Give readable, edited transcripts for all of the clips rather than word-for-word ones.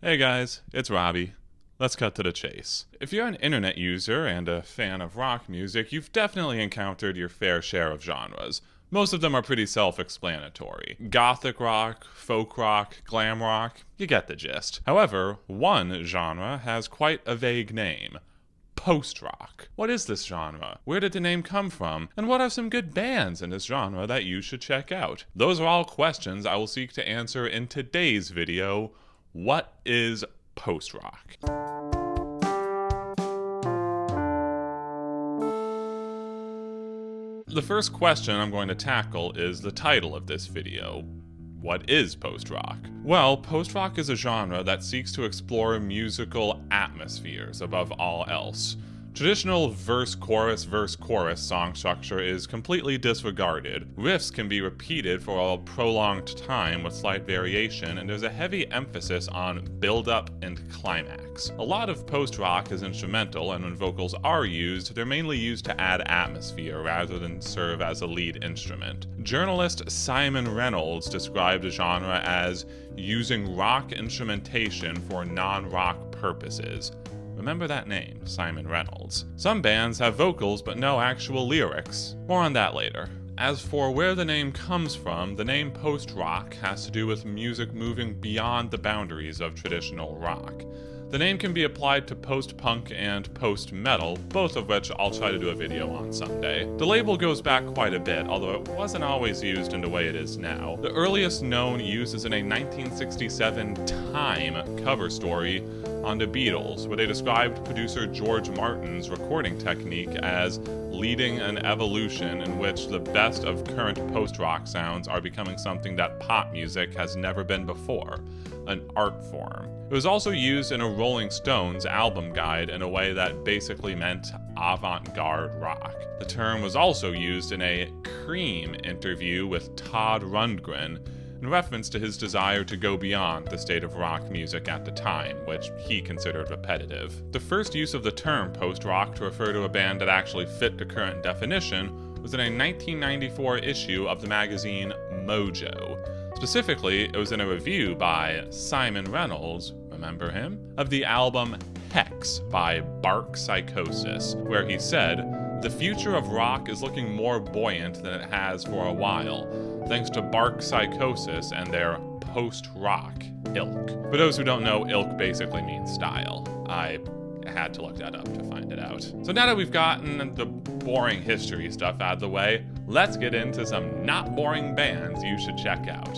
Hey guys, it's Robbie. Let's cut to the chase. If you're an internet user and a fan of rock music, you've definitely encountered your fair share of genres. Most of them are pretty self-explanatory. Gothic rock, folk rock, glam rock, you get the gist. However, one genre has quite a vague name. Post-rock. What is this genre? Where did the name come from? And what are some good bands in this genre that you should check out? Those are all questions I will seek to answer in today's video. What is post-rock? The first question I'm going to tackle is the title of this video. What is post-rock? Well, post-rock is a genre that seeks to explore musical atmospheres above all else. Traditional verse-chorus song structure is completely disregarded. Riffs can be repeated for a prolonged time with slight variation, and there's a heavy emphasis on build-up and climax. A lot of post-rock is instrumental, and when vocals are used, they're mainly used to add atmosphere rather than serve as a lead instrument. Journalist Simon Reynolds described the genre as using rock instrumentation for non-rock purposes. Remember that name, Simon Reynolds. Some bands have vocals but no actual lyrics. More on that later. As for where the name comes from, the name post-rock has to do with music moving beyond the boundaries of traditional rock. The name can be applied to post-punk and post-metal, both of which I'll try to do a video on someday. The label goes back quite a bit, although it wasn't always used in the way it is now. The earliest known use is in a 1967 Time cover story on the Beatles, where they described producer George Martin's recording technique as leading an evolution in which the best of current post-rock sounds are becoming something that pop music has never been before, an art form. It was also used in a Rolling Stones album guide in a way that basically meant avant-garde rock. The term was also used in a Cream interview with Todd Rundgren, in reference to his desire to go beyond the state of rock music at the time, which he considered repetitive. The first use of the term post-rock to refer to a band that actually fit the current definition was in a 1994 issue of the magazine Mojo. Specifically, it was in a review by Simon Reynolds, remember him? Of the album Hex by Bark Psychosis, where he said, "The future of rock is looking more buoyant than it has for a while, thanks to Bark Psychosis and their post-rock ilk." For those who don't know, ilk basically means style. I had to look that up to find it out. So now that we've gotten the boring history stuff out of the way, let's get into some not boring bands you should check out.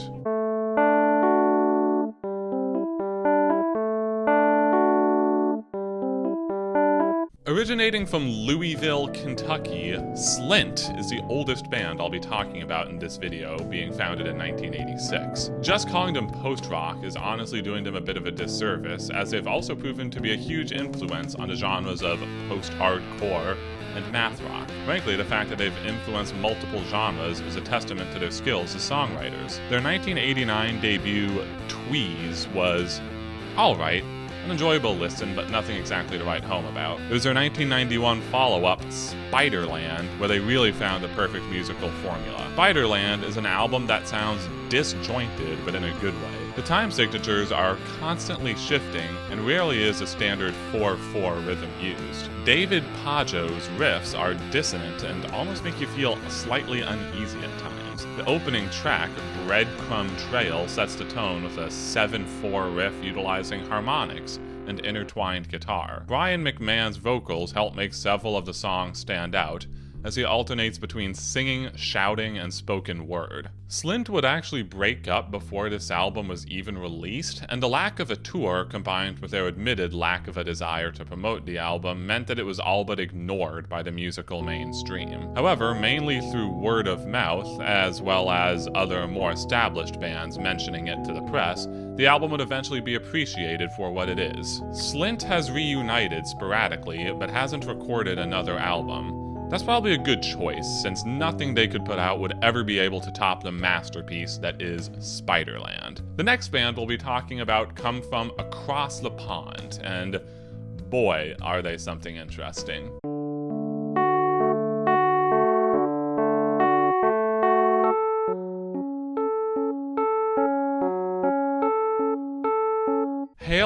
Originating from Louisville, Kentucky, Slint is the oldest band I'll be talking about in this video, being founded in 1986. Just calling them post-rock is honestly doing them a bit of a disservice, as they've also proven to be a huge influence on the genres of post-hardcore and math rock. Frankly, the fact that they've influenced multiple genres is a testament to their skills as songwriters. Their 1989 debut, Tweez, was alright. An enjoyable listen, but nothing exactly to write home about. It was their 1991 follow-up, Spiderland, where they really found the perfect musical formula. Spiderland is an album that sounds disjointed, but in a good way. The time signatures are constantly shifting, and rarely is a standard 4/4 rhythm used. David Pajo's riffs are dissonant and almost make you feel slightly uneasy at times. The opening track, Breadcrumb Trail, sets the tone with a 7/4 riff utilizing harmonics and intertwined guitar. Brian McMahon's vocals help make several of the songs stand out, as he alternates between singing, shouting, and spoken word. Slint would actually break up before this album was even released, and the lack of a tour combined with their admitted lack of a desire to promote the album meant that it was all but ignored by the musical mainstream. However, mainly through word of mouth, as well as other more established bands mentioning it to the press, the album would eventually be appreciated for what it is. Slint has reunited sporadically, but hasn't recorded another album. That's probably a good choice, since nothing they could put out would ever be able to top the masterpiece that is Spiderland. The next band we'll be talking about come from across the pond, and boy, are they something interesting.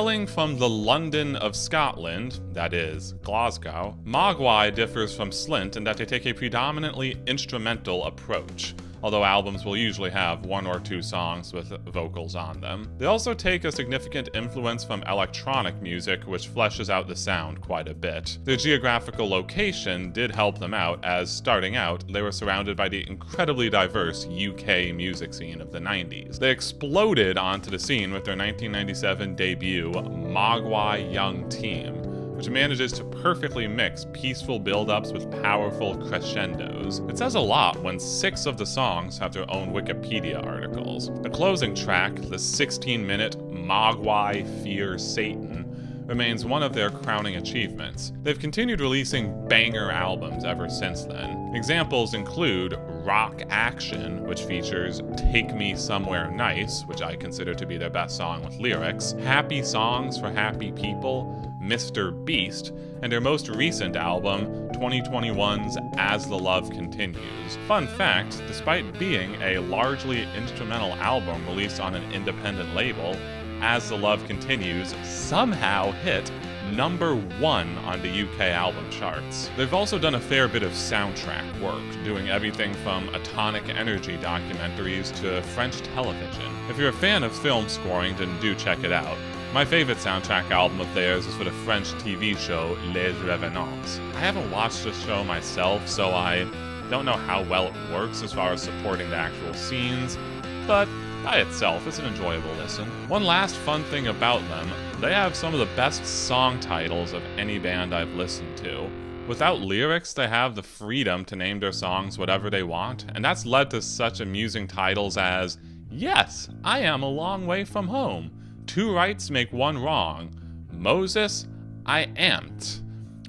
Hailing from the London of Scotland, that is, Glasgow, Mogwai differs from Slint in that they take a predominantly instrumental approach, although albums will usually have one or two songs with vocals on them. They also take a significant influence from electronic music, which fleshes out the sound quite a bit. Their geographical location did help them out, as starting out, they were surrounded by the incredibly diverse UK music scene of the 90s. They exploded onto the scene with their 1997 debut, Mogwai Young Team, which manages to perfectly mix peaceful build-ups with powerful crescendos. It says a lot when 6 of the songs have their own Wikipedia articles. The closing track, the 16-minute Mogwai Fear Satan, remains one of their crowning achievements. They've continued releasing banger albums ever since then. Examples include Rock Action, which features Take Me Somewhere Nice, which I consider to be their best song with lyrics, Happy Songs for Happy People, Mr. Beast, and their most recent album, 2021's As the Love Continues. Fun fact, despite being a largely instrumental album released on an independent label, As the Love Continues somehow hit #1 on the UK album charts. They've also done a fair bit of soundtrack work, doing everything from Atomic Energy documentaries to French television. If you're a fan of film scoring, then do check it out. My favorite soundtrack album of theirs is for the French TV show Les Revenants. I haven't watched the show myself, so I don't know how well it works as far as supporting the actual scenes, but by itself, it's an enjoyable listen. One last fun thing about them, they have some of the best song titles of any band I've listened to. Without lyrics, they have the freedom to name their songs whatever they want, and that's led to such amusing titles as Yes, I Am a Long Way From Home, Two Rights Make One Wrong, Moses, I Amped.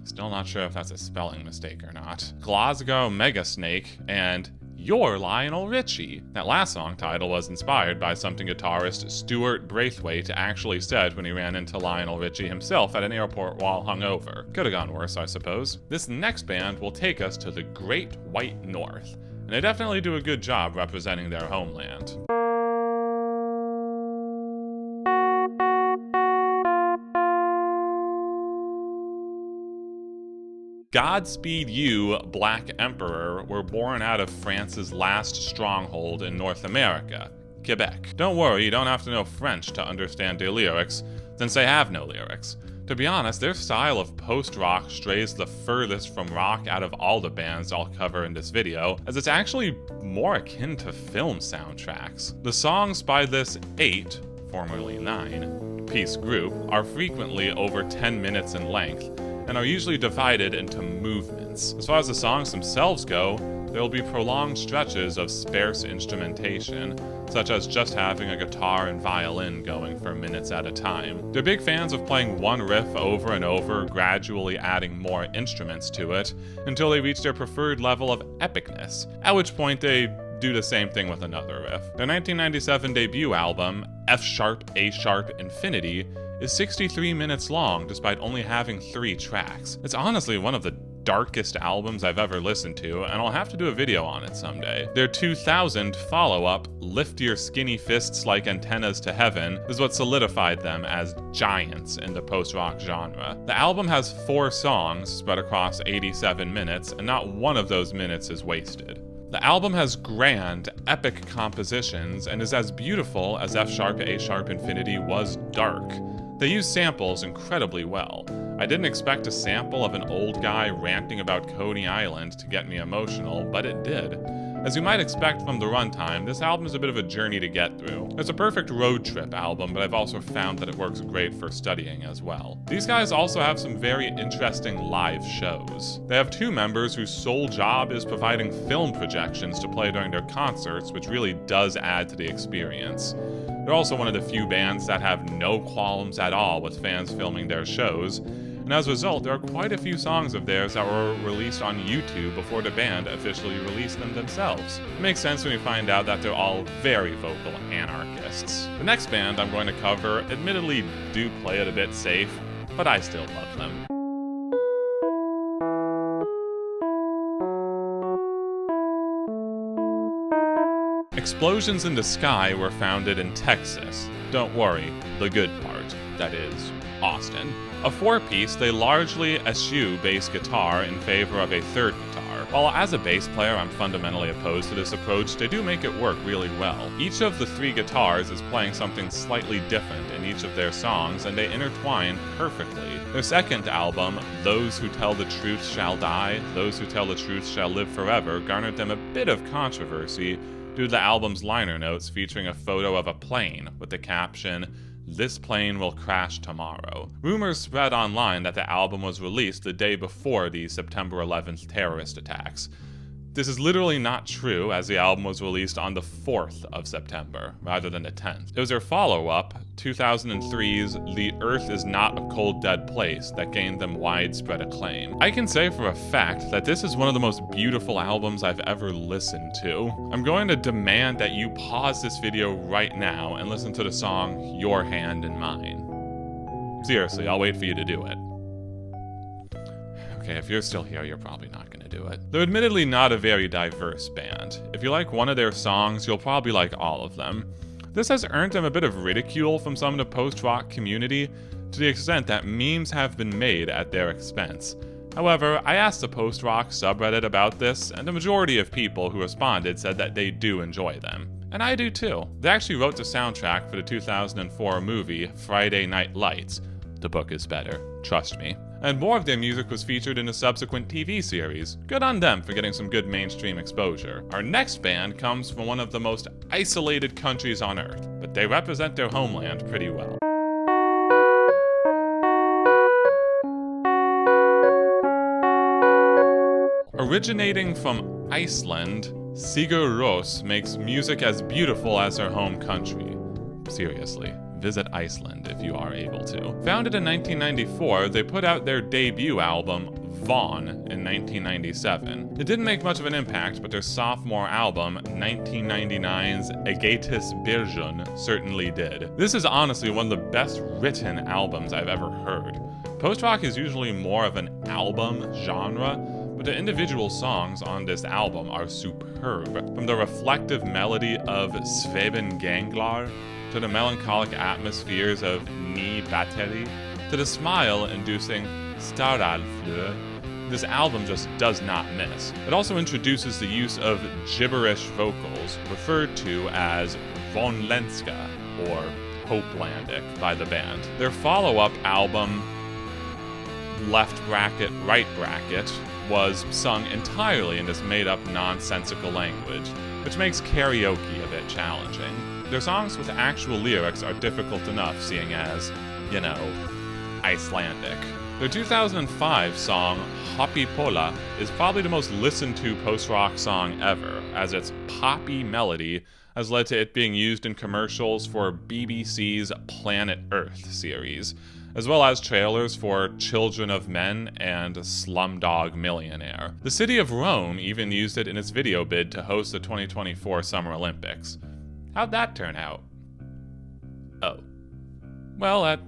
Still not sure if that's a spelling mistake or not. Glasgow Megasnake, and You're Lionel Richie. That last song title was inspired by something guitarist Stuart Braithwaite actually said when he ran into Lionel Richie himself at an airport while hungover. Could have gone worse, I suppose. This next band will take us to the Great White North, and they definitely do a good job representing their homeland. Godspeed You, Black Emperor were born out of France's last stronghold in North America, Quebec. Don't worry, you don't have to know French to understand their lyrics, since they have no lyrics. To be honest, their style of post-rock strays the furthest from rock out of all the bands I'll cover in this video, as it's actually more akin to film soundtracks. The songs by this 8, formerly 9, piece group are frequently over 10 minutes in length, and are usually divided into movements. As far as the songs themselves go, there will be prolonged stretches of sparse instrumentation, such as just having a guitar and violin going for minutes at a time. They're big fans of playing one riff over and over, gradually adding more instruments to it, until they reach their preferred level of epicness, at which point they do the same thing with another riff. Their 1997 debut album, F-sharp, A-sharp, Infinity, is 63 minutes long despite only having 3 tracks. It's honestly one of the darkest albums I've ever listened to, and I'll have to do a video on it someday. Their 2000 follow-up, Lift Your Skinny Fists Like Antennas to Heaven, is what solidified them as giants in the post-rock genre. The album has 4 songs spread across 87 minutes, and not one of those minutes is wasted. The album has grand, epic compositions and is as beautiful as F-sharp, A-sharp, Infinity was dark. They use samples incredibly well. I didn't expect a sample of an old guy ranting about Coney Island to get me emotional, but it did. As you might expect from the runtime, this album is a bit of a journey to get through. It's a perfect road trip album, but I've also found that it works great for studying as well. These guys also have some very interesting live shows. They have 2 members whose sole job is providing film projections to play during their concerts, which really does add to the experience. They're also one of the few bands that have no qualms at all with fans filming their shows, and as a result, there are quite a few songs of theirs that were released on YouTube before the band officially released them themselves. It makes sense when you find out that they're all very vocal anarchists. The next band I'm going to cover admittedly do play it a bit safe, but I still love them. Explosions in the Sky were founded in Texas. Don't worry, the good part. that is, Austin. A four-piece, they largely eschew bass guitar in favor of a third guitar. While as a bass player I'm fundamentally opposed to this approach, they do make it work really well. Each of the three guitars is playing something slightly different in each of their songs, and they intertwine perfectly. Their second album, Those Who Tell the Truth Shall Die, Those Who Tell the Truth Shall Live Forever, garnered them a bit of controversy due to the album's liner notes featuring a photo of a plane with the caption, "This plane will crash tomorrow." Rumors spread online that the album was released the day before the September 11th terrorist attacks. This is literally not true, as the album was released on the 4th of September, rather than the 10th. It was their follow-up, 2003's The Earth Is Not a Cold Dead Place, that gained them widespread acclaim. I can say for a fact that this is one of the most beautiful albums I've ever listened to. I'm going to demand that you pause this video right now and listen to the song Your Hand in Mine. Seriously, I'll wait for you to do it. Okay, if you're still here, you're probably not gonna do it. They're admittedly not a very diverse band. If you like one of their songs, you'll probably like all of them. This has earned them a bit of ridicule from some of the post-rock community, to the extent that memes have been made at their expense. However, I asked the post-rock subreddit about this, and the majority of people who responded said that they do enjoy them. And I do too. They actually wrote the soundtrack for the 2004 movie Friday Night Lights. The book is better, trust me. And more of their music was featured in a subsequent TV series. Good on them for getting some good mainstream exposure. Our next band comes from one of the most isolated countries on Earth, but they represent their homeland pretty well. Originating from Iceland, Sigur Ros makes music as beautiful as her home country. Seriously. Visit Iceland if you are able to. Founded in 1994, they put out their debut album, Vaughn, in 1997. It didn't make much of an impact, but their sophomore album, 1999's Agaetis Byrjun, certainly did. This is honestly one of the best written albums I've ever heard. Post-rock is usually more of an album genre, but the individual songs on this album are superb. From the reflective melody of Sveben Ganglar, to the melancholic atmospheres of Ni Batteri, to the smile-inducing Staralfleur, this album just does not miss. It also introduces the use of gibberish vocals, referred to as Vonlenska, or Hopelandic, by the band. Their follow-up album, Left Bracket, Right Bracket, was sung entirely in this made-up nonsensical language, which makes karaoke a bit challenging. Their songs with actual lyrics are difficult enough, seeing as, you know, Icelandic. Their 2005 song, Hoppippola, is probably the most listened to post-rock song ever, as its poppy melody has led to it being used in commercials for BBC's Planet Earth series, as well as trailers for Children of Men and Slumdog Millionaire. The city of Rome even used it in its video bid to host the 2024 Summer Olympics. How'd that turn out? Oh. Well, at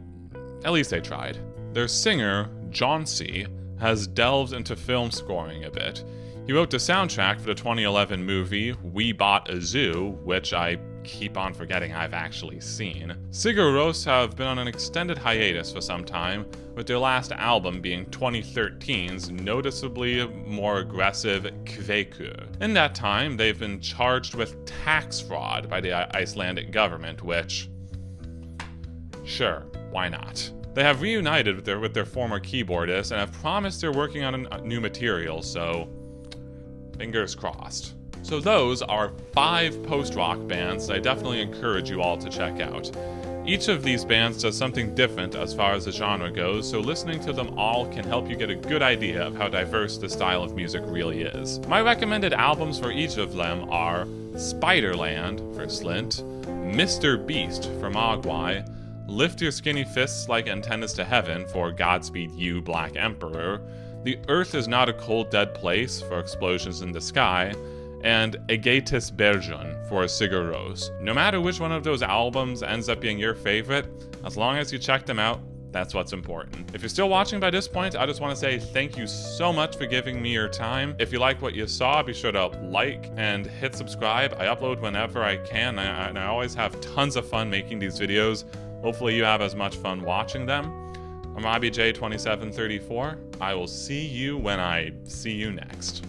least they tried. Their singer, Jonsi, has delved into film scoring a bit. He wrote the soundtrack for the 2011 movie We Bought a Zoo, which I keep on forgetting I've actually seen. Sigur Ros have been on an extended hiatus for some time, with their last album being 2013's noticeably more aggressive Kvekur. In that time, they've been charged with tax fraud by the Icelandic government, which, sure, why not? They have reunited with their former keyboardist and have promised they're working on new material, so fingers crossed. So those are 5 post-rock bands that I definitely encourage you all to check out. Each of these bands does something different as far as the genre goes, so listening to them all can help you get a good idea of how diverse the style of music really is. My recommended albums for each of them are Spiderland for Slint, Mr. Beast for Mogwai, Lift Your Skinny Fists Like Antennas to Heaven for Godspeed You, Black Emperor, The Earth Is Not a Cold Dead Place for Explosions in the Sky, and Agaetis Byrjun for Sigur Ros. No matter which one of those albums ends up being your favorite, as long as you check them out, that's what's important. If you're still watching by this point, I just want to say thank you so much for giving me your time. If you like what you saw, be sure to like and hit subscribe. I upload whenever I can, and I always have tons of fun making these videos. Hopefully you have as much fun watching them. I'm RobbieJ2734. I will see you when I see you next.